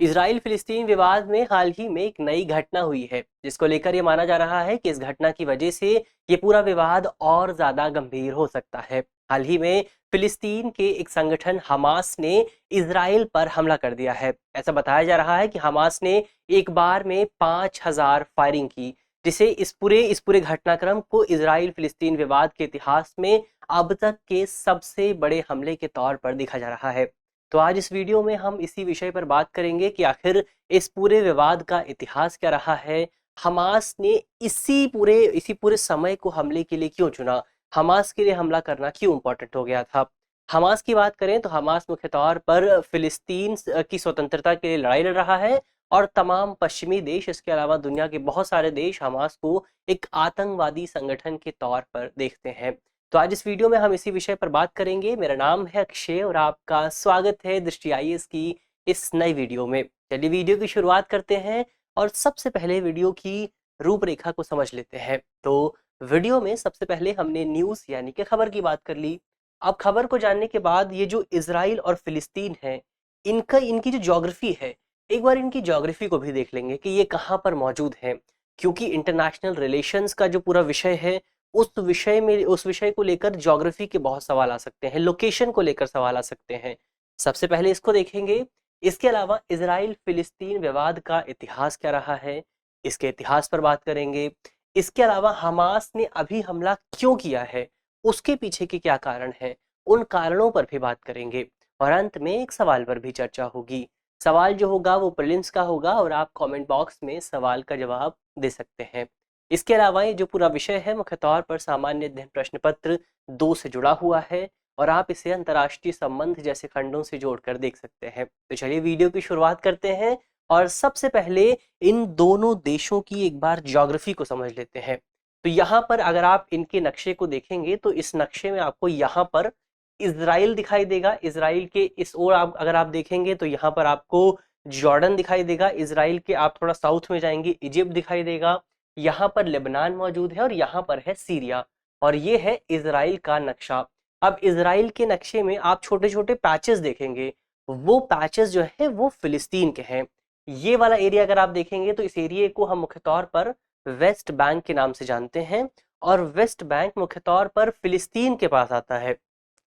Israel फिलिस्तीन विवाद में हाल ही में एक नई घटना हुई है, जिसको लेकर ये माना जा रहा है कि इस घटना की वजह से ये पूरा विवाद और ज्यादा गंभीर हो सकता है। हाल ही में फिलिस्तीन के एक संगठन हमास ने इजराइल पर हमला कर दिया है। ऐसा बताया जा रहा है कि हमास ने एक बार में 5,000 फायरिंग की, जिसे इस पूरे घटनाक्रम को इजराइल फिलिस्तीन विवाद के इतिहास में अब तक के सबसे बड़े हमले के तौर पर देखा जा रहा है। तो आज इस वीडियो में हम इसी विषय पर बात करेंगे कि आखिर इस पूरे विवाद का इतिहास क्या रहा है, हमास ने इसी पूरे समय को हमले के लिए क्यों चुना, हमास के लिए हमला करना क्यों इम्पोर्टेंट हो गया था। हमास की बात करें तो हमास मुख्य तौर पर फिलिस्तीन की स्वतंत्रता के लिए लड़ाई लड़ रहा है और तमाम पश्चिमी देश, इसके अलावा दुनिया के बहुत सारे देश हमास को एक आतंकवादी संगठन के तौर पर देखते हैं। तो आज इस वीडियो में हम इसी विषय पर बात करेंगे। मेरा नाम है अक्षय और आपका स्वागत है दृष्टि आईएएस की इस नई वीडियो में। चलिए वीडियो की शुरुआत करते हैं और सबसे पहले वीडियो की रूपरेखा को समझ लेते हैं। तो वीडियो में सबसे पहले हमने न्यूज़ यानी कि खबर की बात कर ली। अब खबर को जानने के बाद ये जो इजराइल और फिलिस्तीन है, इनकी जो ज्योग्राफी है, एक बार इनकी ज्योग्राफी को भी देख लेंगे कि ये कहाँ पर मौजूद है, क्योंकि इंटरनेशनल रिलेशंस का जो पूरा विषय है उस विषय को लेकर ज्योग्राफी के बहुत सवाल आ सकते हैं, लोकेशन को लेकर सवाल आ सकते हैं। सबसे पहले इसको देखेंगे। इसके अलावा इजराइल फिलिस्तीन विवाद का इतिहास क्या रहा है, इसके इतिहास पर बात करेंगे। इसके अलावा हमास ने अभी हमला क्यों किया है, उसके पीछे के क्या कारण है, उन कारणों पर भी बात करेंगे। और अंत में एक सवाल पर भी चर्चा होगी। सवाल जो होगा वो प्रीलिम्स का होगा और आप कमेंट बॉक्स में सवाल का जवाब दे सकते हैं। इसके अलावा ये जो पूरा विषय है मुख्य तौर पर सामान्य अध्ययन प्रश्न पत्र 2 से जुड़ा हुआ है और आप इसे अंतर्राष्ट्रीय संबंध जैसे खंडों से जोड़कर देख सकते हैं। तो चलिए वीडियो की शुरुआत करते हैं और सबसे पहले इन दोनों देशों की एक बार ज्योग्राफी को समझ लेते हैं। तो यहाँ पर अगर आप इनके नक्शे को देखेंगे तो इस नक्शे में आपको यहाँ पर इजराइल दिखाई देगा। इजराइल के इस ओर आप अगर आप देखेंगे तो यहाँ पर आपको जॉर्डन दिखाई देगा। इजराइल के आप थोड़ा साउथ में जाएंगे, इजिप्ट दिखाई देगा। यहाँ पर लेबनान मौजूद है और यहाँ पर है सीरिया। और ये है इजराइल का नक्शा। अब इजराइल के नक्शे में आप छोटे छोटे पैचेस देखेंगे, वो पैचेस जो है वो फिलिस्तीन के हैं। ये वाला एरिया अगर आप देखेंगे तो इस एरिया को हम मुख्य तौर पर वेस्ट बैंक के नाम से जानते हैं और वेस्ट बैंक मुख्य तौर पर फिलिस्तीन के पास आता है,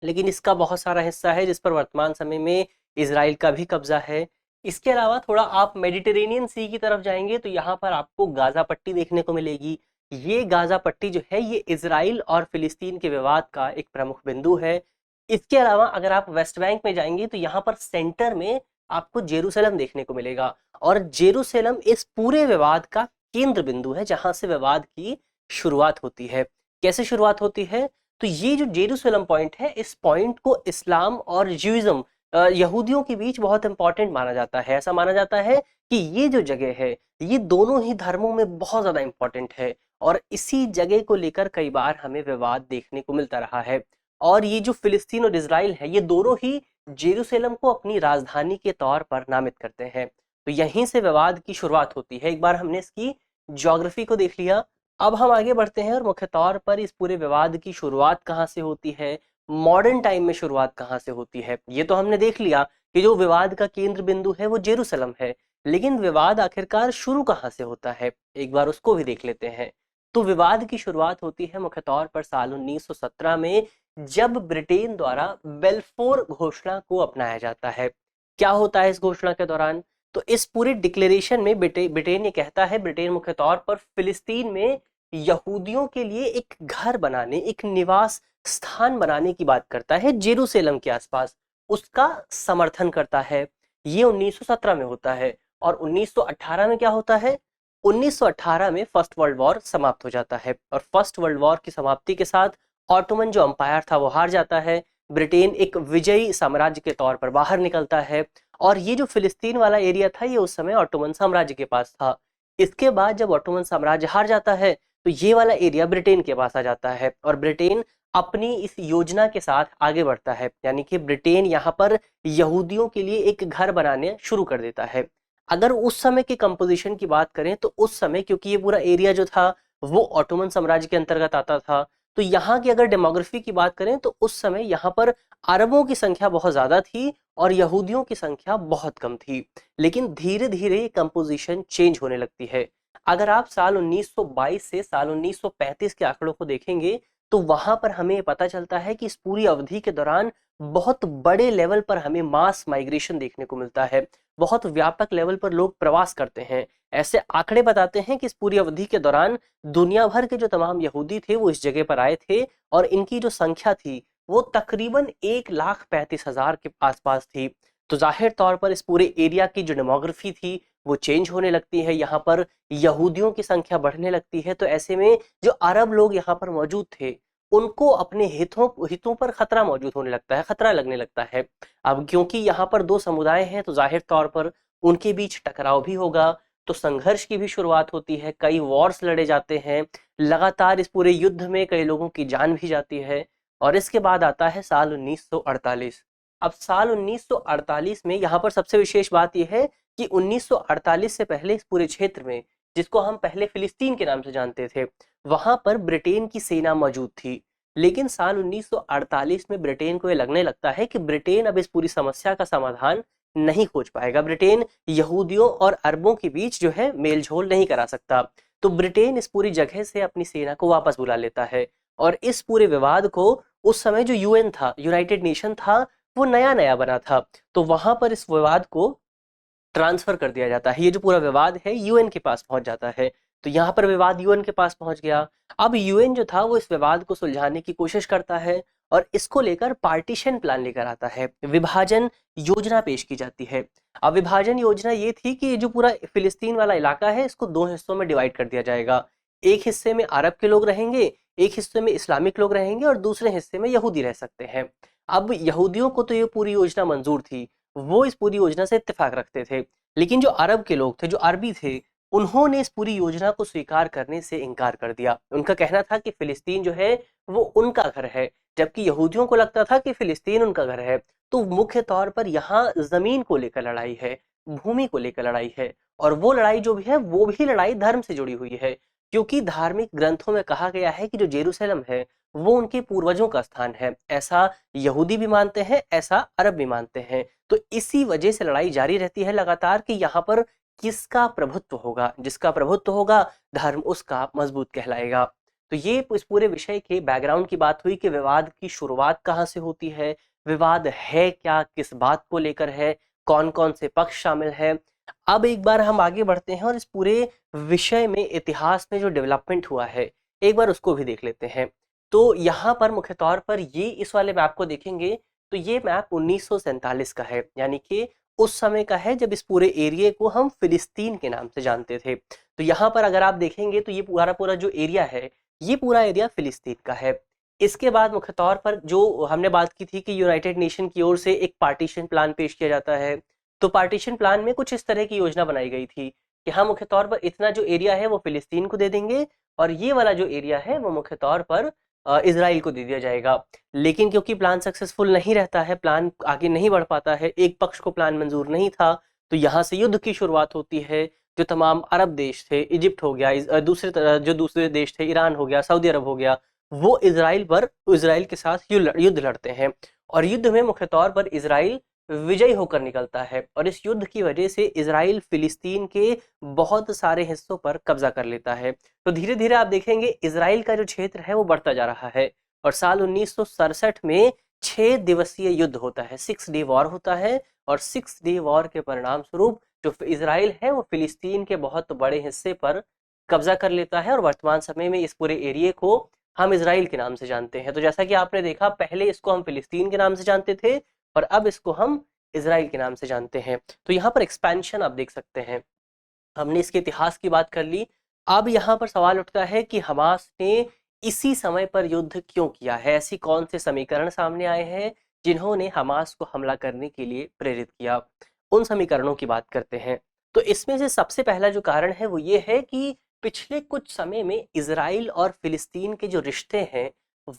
लेकिन इसका बहुत सारा हिस्सा है जिस पर वर्तमान समय में इजराइल का भी कब्जा है। इसके अलावा थोड़ा आप मेडिटेरेनियन सी की तरफ जाएंगे तो यहाँ पर आपको गाजा पट्टी देखने को मिलेगी। ये गाजा पट्टी जो है ये इजराइल और फिलिस्तीन के विवाद का एक प्रमुख बिंदु है। इसके अलावा अगर आप वेस्ट बैंक में जाएंगे तो यहाँ पर सेंटर में आपको जेरूसलम देखने को मिलेगा और जेरूसलम इस पूरे विवाद का केंद्र बिंदु है, जहां से विवाद की शुरुआत होती है। कैसे शुरुआत होती है, तो ये जो जेरूसलम पॉइंट है, इस पॉइंट को इस्लाम और ज्यूइज्म यहूदियों के बीच बहुत इंपॉर्टेंट माना जाता है। ऐसा माना जाता है कि ये जो जगह है ये दोनों ही धर्मों में बहुत ज्यादा इंपॉर्टेंट है और इसी जगह को लेकर कई बार हमें विवाद देखने को मिलता रहा है। और ये जो फिलिस्तीन और इजराइल है ये दोनों ही जेरूसलम को अपनी राजधानी के तौर पर नामित करते हैं। तो यहीं से विवाद की शुरुआत होती है। एक बार हमने इसकी ज्योग्राफी को देख लिया, अब हम आगे बढ़ते हैं और मुख्य तौर पर इस पूरे विवाद की शुरुआत कहाँ से होती है, मॉडर्न टाइम में शुरुआत कहाँ से होती है। ये तो हमने देख लिया कि जो विवाद का केंद्र बिंदु है वो जेरूसलम है, लेकिन विवाद आखिरकार शुरू कहाँ से होता है, एक बार उसको भी देख लेते हैं। तो विवाद की शुरुआत होती है मुख्य तौर पर साल 1917 में, जब ब्रिटेन द्वारा बेल्फोर घोषणा को अपनाया जाता है। क्या होता है इस घोषणा के दौरान, तो इस पूरे डिक्लेरेशन में ब्रिटेन ये कहता है, ब्रिटेन मुख्य तौर पर फिलिस्तीन में यहूदियों के लिए एक घर बनाने, एक निवास स्थान बनाने की बात करता है जेरूसलम के आसपास, उसका समर्थन करता है। ये 1917 में होता है और 1918 में क्या होता है, 1918 में फर्स्ट वर्ल्ड वॉर समाप्त हो जाता है और फर्स्ट वर्ल्ड वॉर की समाप्ति के साथ ऑटोमन जो अंपायर था वो हार जाता है। ब्रिटेन एक विजयी साम्राज्य के तौर पर बाहर निकलता है और ये जो फिलिस्तीन वाला एरिया था ये उस समय ऑटोमन साम्राज्य के पास था। इसके बाद जब ऑटोमन साम्राज्य हार जाता है तो ये वाला एरिया ब्रिटेन के पास आ जाता है और ब्रिटेन अपनी इस योजना के साथ आगे बढ़ता है, यानी कि ब्रिटेन यहाँ पर यहूदियों के लिए एक घर बनाने शुरू कर देता है। अगर उस समय के कंपोजिशन की बात करें तो उस समय क्योंकि ये पूरा एरिया जो था वो ऑटोमन साम्राज्य के अंतर्गत आता था, तो यहाँ की अगर डेमोग्राफी की बात करें तो उस समय यहाँ पर अरबों की संख्या बहुत ज्यादा थी और यहूदियों की संख्या बहुत कम थी। लेकिन धीरे धीरे ये कंपोजिशन चेंज होने लगती है। अगर आप साल 1922 से साल 1935 के आंकड़ों को देखेंगे तो वहां पर हमें पता चलता है कि इस पूरी अवधि के दौरान बहुत बड़े लेवल पर हमें मास माइग्रेशन देखने को मिलता है। बहुत व्यापक लेवल पर लोग प्रवास करते हैं। ऐसे आंकड़े बताते हैं कि इस पूरी अवधि के दौरान दुनिया भर के जो तमाम यहूदी थे वो इस जगह पर आए थे और इनकी जो संख्या थी वो तकरीबन 1,35,000 के आसपास थी। तो जाहिर तौर पर इस पूरे एरिया की जो डेमोग्राफी थी वो चेंज होने लगती है। यहाँ पर यहूदियों की संख्या बढ़ने लगती है। तो ऐसे में जो अरब लोग यहाँ पर मौजूद थे उनको अपने हितों पर खतरा मौजूद होने लगता है, खतरा लगने लगता है। अब क्योंकि यहाँ पर दो समुदाय हैं तो जाहिर तौर पर उनके बीच टकराव भी होगा। तो संघर्ष की भी शुरुआत होती है, कई वॉर्स लड़े जाते हैं। लगातार इस पूरे युद्ध में कई लोगों की जान भी जाती है। और इसके बाद आता है साल 1948। अब साल 1948 में यहाँ पर सबसे विशेष बात यह है कि 1948 से पहले इस पूरे क्षेत्र में, जिसको हम पहले फिलिस्तीन के नाम से जानते थे, वहां पर ब्रिटेन की सेना मौजूद थी। लेकिन साल 1948 में ब्रिटेन को ये लगने लगता है कि ब्रिटेन अब इस पूरी समस्या का समाधान नहीं खोज पाएगा। ब्रिटेन यहूदियों और अरबों के बीच जो है मेलझोल नहीं करा सकता। तो ब्रिटेन इस पूरी जगह से अपनी सेना को वापस बुला लेता है और इस पूरे विवाद को, उस समय जो यूएन था, यूनाइटेड नेशन था, वो नया नया बना था, तो वहां पर इस विवाद को ट्रांसफर कर दिया जाता है। ये जो पूरा विवाद है यूएन के पास पहुंच जाता है। तो यहाँ पर विवाद यूएन के पास पहुंच गया। अब यूएन जो था वो इस विवाद को सुलझाने की कोशिश करता है और इसको लेकर पार्टीशन प्लान लेकर आता है, विभाजन योजना पेश की जाती है। अब विभाजन योजना ये थी कि ये जो पूरा फिलिस्तीन वाला इलाका है इसको दो हिस्सों में डिवाइड कर दिया जाएगा। एक हिस्से में अरब के लोग रहेंगे, एक हिस्से में इस्लामिक लोग रहेंगे और दूसरे हिस्से में यहूदी रह सकते हैं। अब यहूदियों को तो ये पूरी योजना मंजूर थी, वो इस पूरी योजना से इत्तेफाक रखते थे। लेकिन जो अरब के लोग थे, जो अरबी थे, उन्होंने इस पूरी योजना को स्वीकार करने से इनकार कर दिया। उनका कहना था कि फिलिस्तीन जो है वो उनका घर है, जबकि यहूदियों को लगता था कि फिलिस्तीन उनका घर है। तो मुख्य तौर पर यहाँ जमीन को लेकर लड़ाई है, भूमि को लेकर लड़ाई है। और वो लड़ाई जो भी है वो भी लड़ाई धर्म से जुड़ी हुई है, क्योंकि धार्मिक ग्रंथों में कहा गया है कि जो जेरूसलम है वो उनके पूर्वजों का स्थान है। ऐसा यहूदी भी मानते हैं, ऐसा अरब भी मानते हैं। तो इसी वजह से लड़ाई जारी रहती है लगातार कि यहाँ पर किसका प्रभुत्व होगा। जिसका प्रभुत्व होगा धर्म उसका मजबूत कहलाएगा। तो ये इस पूरे विषय के बैकग्राउंड की बात हुई कि विवाद की शुरुआत कहाँ से होती है, विवाद है क्या, किस बात को लेकर है, कौन कौन से पक्ष शामिल है। अब एक बार हम आगे बढ़ते हैं और इस पूरे विषय में इतिहास में जो डेवलपमेंट हुआ है एक बार उसको भी देख लेते हैं। तो यहाँ पर मुख्य तौर पर ये इस वाले मैप को देखेंगे तो ये मैप 1947 का है, यानी कि उस समय का है जब इस पूरे एरिया को हम फिलिस्तीन के नाम से जानते थे। तो यहाँ पर अगर आप देखेंगे तो ये पूरा पूरा जो एरिया है ये पूरा एरिया फिलिस्तीन का है। इसके बाद मुख्य तौर पर जो हमने बात की थी कि यूनाइटेड नेशन की ओर से एक पार्टीशन प्लान पेश किया जाता है। तो पार्टीशन प्लान में कुछ इस तरह की योजना बनाई गई थी कि हम मुख्य तौर पर इतना जो एरिया है वो फिलिस्तीन को दे देंगे और ये वाला जो एरिया है वो मुख्य तौर पर इजराइल को दे दिया जाएगा। लेकिन क्योंकि प्लान सक्सेसफुल नहीं रहता है, प्लान आगे नहीं बढ़ पाता है, एक पक्ष को प्लान मंजूर नहीं था, तो यहाँ से युद्ध की शुरुआत होती है। जो तमाम अरब देश थे, इजिप्ट हो गया, दूसरे तरह जो दूसरे देश थे, ईरान हो गया, सऊदी अरब हो गया, वो इजराइल के साथ युद्ध लड़ते हैं और युद्ध में मुख्य तौर पर इजराइल विजयी होकर निकलता है और इस युद्ध की वजह से इजराइल फिलिस्तीन के बहुत सारे हिस्सों पर कब्जा कर लेता है। तो धीरे धीरे आप देखेंगे इजराइल का जो क्षेत्र है वो बढ़ता जा रहा है और साल 1967 में 6 दिवसीय युद्ध होता है, 6 डे वॉर होता है। और 6 डे वॉर के परिणाम स्वरूप जो इजराइल है वो फिलिस्तीन के बहुत बड़े हिस्से पर कब्जा कर लेता है और वर्तमान समय में इस पूरे एरिया को हम इजराइल के नाम से जानते हैं। तो जैसा कि आपने देखा, पहले इसको हम फिलिस्तीन के नाम से जानते थे और अब इसको हम इजराइल के नाम से जानते हैं। तो यहाँ पर एक्सपेंशन आप देख सकते हैं। हमने इसके इतिहास की बात कर ली। अब यहाँ पर सवाल उठता है कि हमास ने इसी समय पर युद्ध क्यों किया है, ऐसी कौन से समीकरण सामने आए हैं जिन्होंने हमास को हमला करने के लिए प्रेरित किया। उन समीकरणों की बात करते हैं। तो इसमें से सबसे पहला जो कारण है वो ये है कि पिछले कुछ समय में इजराइल और फिलिस्तीन के जो रिश्ते हैं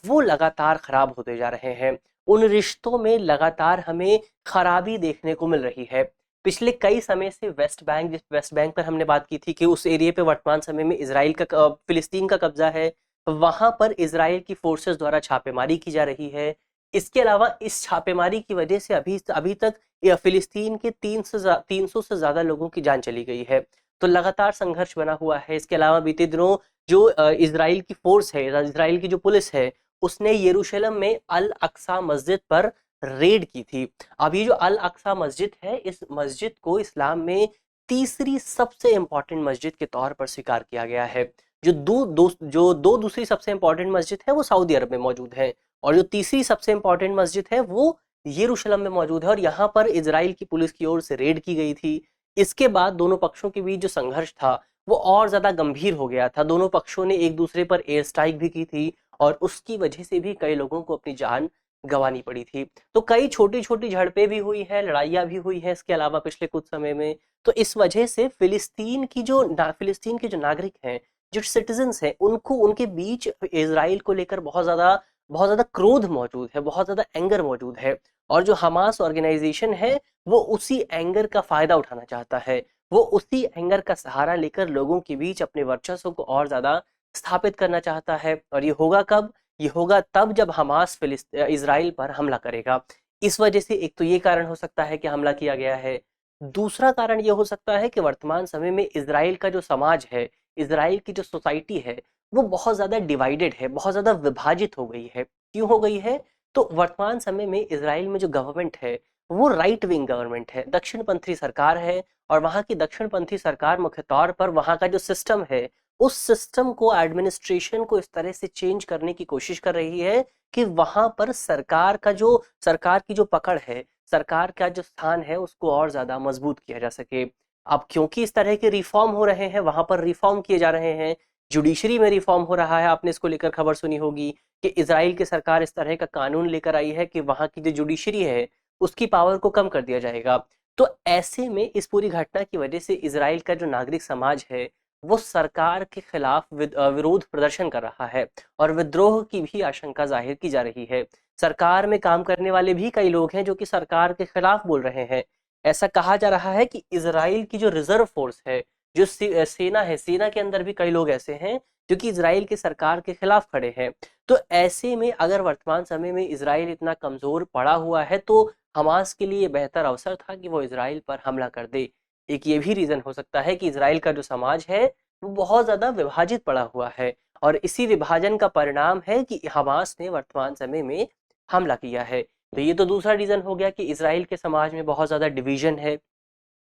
वो लगातार खराब होते जा रहे हैं। उन रिश्तों में लगातार हमें खराबी देखने को मिल रही है। पिछले कई समय से वेस्ट बैंक पर हमने बात की थी कि उस एरिया पे वर्तमान समय में इजराइल का फिलिस्तीन का कब्जा है। वहां पर इजराइल की फोर्सेस द्वारा छापेमारी की जा रही है। इसके अलावा इस छापेमारी की वजह से अभी अभी तक फिलिस्तीन के 300 से ज्यादा लोगों की जान चली गई है। तो लगातार संघर्ष बना हुआ है। इसके अलावा बीते दिनों जो इजराइल की फोर्स है, इजराइल की जो पुलिस है, उसने यरूशलेम में अल अक्सा मस्जिद पर रेड की थी। अब ये जो अल अक्सा मस्जिद है, इस मस्जिद को इस्लाम में तीसरी सबसे इंपॉर्टेंट मस्जिद के तौर पर स्वीकार किया गया है। जो दो दूसरी सबसे इंपॉर्टेंट मस्जिद है वो सऊदी अरब में मौजूद है, और जो तीसरी सबसे इंपॉर्टेंट मस्जिद है वो यरूशलेम में मौजूद है, और यहाँ पर इजराइल की पुलिस की ओर से रेड की गई थी। इसके बाद दोनों पक्षों के बीच जो संघर्ष था वो और ज्यादा गंभीर हो गया था। दोनों पक्षों ने एक दूसरे पर एयर स्ट्राइक भी की थी, और उसकी वजह से भी कई लोगों को अपनी जान गंवानी पड़ी थी। तो कई छोटी छोटी झड़पें भी हुई है, लड़ाइयां भी हुई है इसके अलावा पिछले कुछ समय में। तो इस वजह से फिलिस्तीन के जो नागरिक हैं, जो सिटीजन्स हैं, उनको उनके बीच इजराइल को लेकर बहुत ज्यादा क्रोध मौजूद है, बहुत ज्यादा एंगर मौजूद है। और जो हमास ऑर्गेनाइजेशन है वो उसी एंगर का फायदा उठाना चाहता है। वो उसी एंगर का सहारा लेकर लोगों के बीच अपने वर्चस्व को और ज्यादा स्थापित करना चाहता है। और ये होगा कब? ये होगा तब जब हमास इजराइल पर हमला करेगा। इस वजह से एक तो ये कारण हो सकता है कि हमला किया गया है। दूसरा कारण ये हो सकता है कि वर्तमान समय में इजराइल का जो समाज है, इजराइल की जो सोसाइटी है, वो बहुत ज्यादा डिवाइडेड है, बहुत ज्यादा विभाजित हो गई है। क्यों हो गई है? तो वर्तमान समय में इजराइल में जो गवर्नमेंट है वो राइट विंग गवर्नमेंट है, दक्षिणपंथी सरकार है। और वहां की दक्षिणपंथी सरकार मुख्य तौर पर वहां का जो सिस्टम है, उस सिस्टम को, एडमिनिस्ट्रेशन को इस तरह से चेंज करने की कोशिश कर रही है कि वहां पर सरकार की जो पकड़ है, सरकार का जो स्थान है, उसको और ज्यादा मजबूत किया जा सके। अब क्योंकि इस तरह के रिफॉर्म हो रहे हैं, वहां पर रिफॉर्म किए जा रहे हैं, जुडिशरी में रिफॉर्म हो रहा है। आपने इसको लेकर खबर सुनी होगी कि इजराइल की सरकार इस तरह का कानून लेकर आई है कि वहां की जो जुडिशरी है उसकी पावर को कम कर दिया जाएगा। तो ऐसे में इस पूरी घटना की वजह से इजराइल का जो नागरिक समाज है वो सरकार के खिलाफ विरोध प्रदर्शन कर रहा है, और विद्रोह की भी आशंका जाहिर की जा रही है। सरकार में काम करने वाले भी कई लोग हैं जो कि सरकार के खिलाफ बोल रहे हैं। ऐसा कहा जा रहा है कि इजराइल की जो रिजर्व फोर्स है, जो सेना है, सेना के अंदर भी कई लोग ऐसे हैं जो कि इजराइल की सरकार के खिलाफ खड़े हैं। तो ऐसे में अगर वर्तमान समय में इजराइल इतना कमजोर पड़ा हुआ है तो हमास के लिए बेहतर अवसर था कि वो इजराइल पर हमला कर दे। एक ये भी रीजन हो सकता है कि इजराइल का जो समाज है वो बहुत ज्यादा विभाजित पड़ा हुआ है, और इसी विभाजन का परिणाम है कि हमास ने वर्तमान समय में हमला किया है। तो ये तो दूसरा रीजन हो गया कि इजराइल के समाज में बहुत ज्यादा डिवीजन है।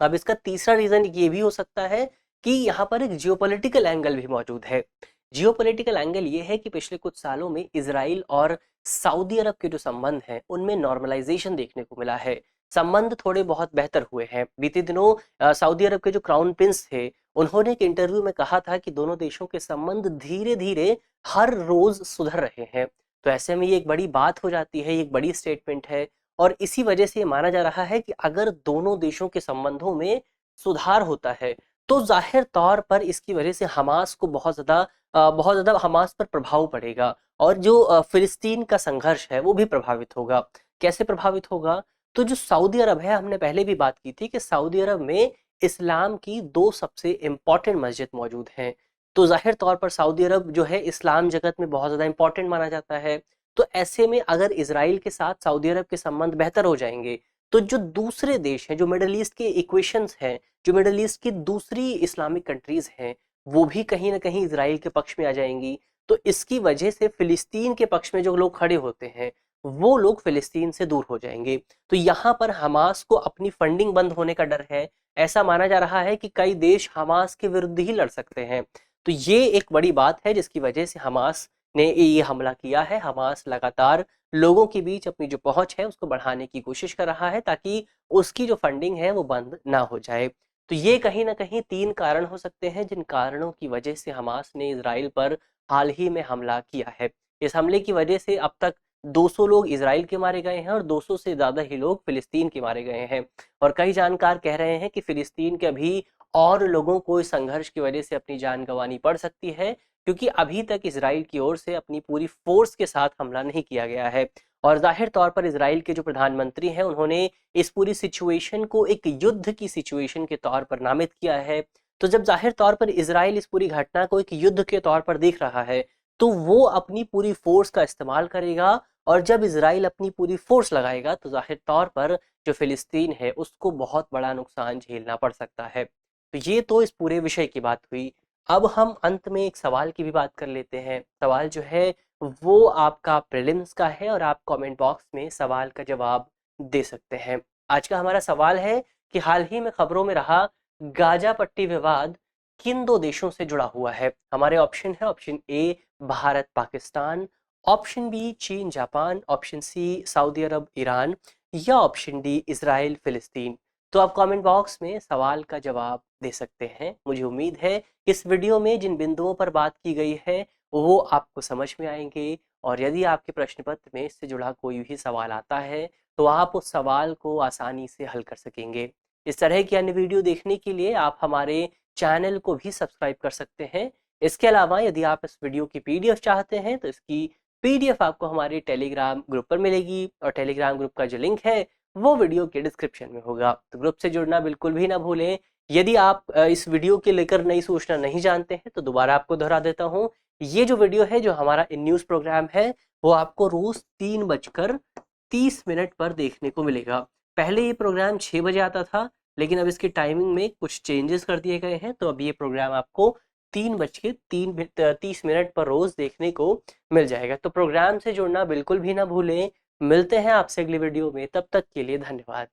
अब इसका तीसरा रीजन ये भी हो सकता है कि यहाँ पर एक जियोपॉलिटिकल एंगल भी मौजूद है। जियोपॉलिटिकल एंगल ये है कि पिछले कुछ सालों में इजराइल और सऊदी अरब के जो संबंध हैं उनमें नॉर्मलाइजेशन देखने को मिला है। संबंध थोड़े बहुत बेहतर हुए हैं। बीते दिनों सऊदी अरब के जो क्राउन प्रिंस थे, उन्होंने एक इंटरव्यू में कहा था कि दोनों देशों के संबंध धीरे धीरे हर रोज सुधर रहे हैं। तो ऐसे में ये एक बड़ी बात हो जाती है, ये एक बड़ी स्टेटमेंट है। और इसी वजह से ये माना जा रहा है कि अगर दोनों देशों के संबंधों में सुधार होता है तो जाहिर तौर पर इसकी वजह से हमास को बहुत ज्यादा हमास पर प्रभाव पड़ेगा, और जो फिलिस्तीन का संघर्ष है वो भी प्रभावित होगा। कैसे प्रभावित होगा? तो जो सऊदी अरब है, हमने पहले भी बात की थी कि सऊदी अरब में इस्लाम की दो सबसे इंपॉर्टेंट मस्जिद मौजूद हैं। तो जाहिर तौर पर सऊदी अरब जो है इस्लाम जगत में बहुत ज्यादा इंपॉर्टेंट माना जाता है। तो ऐसे में अगर इजराइल के साथ सऊदी अरब के संबंध बेहतर हो जाएंगे तो जो दूसरे देश हैं, जो मिडल ईस्ट के इक्वेशंस हैं, जो मिडल ईस्ट की दूसरी इस्लामिक कंट्रीज हैं, वो भी कहीं ना कहीं इजराइल के पक्ष में आ जाएंगी। तो इसकी वजह से फिलिस्तीन के पक्ष में जो लोग खड़े होते हैं वो लोग फिलिस्तीन से दूर हो जाएंगे। तो यहाँ पर हमास को अपनी फंडिंग बंद होने का डर है। ऐसा माना जा रहा है कि कई देश हमास के विरुद्ध ही लड़ सकते हैं। तो ये एक बड़ी बात है जिसकी वजह से हमास ने ये हमला किया है। हमास लगातार लोगों के बीच अपनी जो पहुंच है उसको बढ़ाने की कोशिश कर रहा है ताकि उसकी जो फंडिंग है वो बंद ना हो जाए। तो ये कहीं ना कहीं तीन कारण हो सकते हैं जिन कारणों की वजह से हमास ने इजराइल पर हाल ही में हमला किया है। इस हमले की वजह से अब तक 200 लोग इजराइल के मारे गए हैं और 200 से ज्यादा ही लोग फिलिस्तीन के मारे गए हैं। और कई जानकार कह रहे हैं कि फिलिस्तीन के अभी और लोगों को इस संघर्ष की वजह से अपनी जान गंवानी पड़ सकती है, क्योंकि अभी तक इजराइल की ओर से अपनी पूरी फोर्स के साथ हमला नहीं किया गया है। और जाहिर तौर पर इजराइल के जो प्रधानमंत्री हैं उन्होंने इस पूरी सिचुएशन को एक युद्ध की सिचुएशन के तौर पर नामित किया है। तो जब जाहिर तौर पर इजराइल इस पूरी घटना को एक युद्ध के तौर पर देख रहा है तो वो अपनी पूरी फोर्स का इस्तेमाल करेगा, और जब इजराइल अपनी पूरी फोर्स लगाएगा तो जाहिर तौर पर जो फिलिस्तीन है उसको बहुत बड़ा नुकसान झेलना पड़ सकता है। तो ये तो इस पूरे विषय की बात हुई। अब हम अंत में एक सवाल की भी बात कर लेते हैं। सवाल जो है वो आपका प्रीलिम्स का है, और आप कमेंट बॉक्स में सवाल का जवाब दे सकते हैं। आज का हमारा सवाल है कि हाल ही में खबरों में रहा गाजा पट्टी विवाद किन दो देशों से जुड़ा हुआ है? हमारे ऑप्शन है, option A Bharat Pakistan, option B चीन Japan, option C Saudi Arab Iran, या ऑप्शन डी इजराइल फिलिस्तीन। तो आप कमेंट बॉक्स में सवाल का जवाब दे सकते हैं। मुझे उम्मीद है कि इस वीडियो में जिन बिंदुओं पर बात की गई है वो आपको समझ में आएंगे, और यदि आपके प्रश्न पत्र में इससे जुड़ा कोई भी सवाल आता है तो आप उस सवाल को आसानी से हल कर सकेंगे। इस तरह की अन्य वीडियो देखने के लिए आप हमारे चैनल को भी सब्सक्राइब कर सकते हैं। इसके अलावा यदि आप इस वीडियो की पीडीएफ चाहते हैं तो इसकी पीडीएफ आपको हमारे टेलीग्राम ग्रुप पर मिलेगी, और टेलीग्राम ग्रुप का जो लिंक है वो वीडियो के डिस्क्रिप्शन में होगा। तो ग्रुप से जुड़ना बिल्कुल भी ना भूलें। यदि आप इस वीडियो के लेकर नई सूचना नहीं जानते हैं तो दोबारा आपको दोहरा देता हूँ, ये जो वीडियो है, जो हमारा इन न्यूज़ प्रोग्राम है, वो आपको रोज 3:30 पर देखने को मिलेगा। पहले ये प्रोग्राम 6 बजे आता था, लेकिन अब इसकी टाइमिंग में कुछ चेंजेस कर दिए गए हैं, तो अब ये प्रोग्राम आपको 3:30 पर रोज देखने को मिल जाएगा। तो प्रोग्राम से जुड़ना बिल्कुल भी ना भूलें। मिलते हैं आपसे अगली वीडियो में, तब तक के लिए धन्यवाद।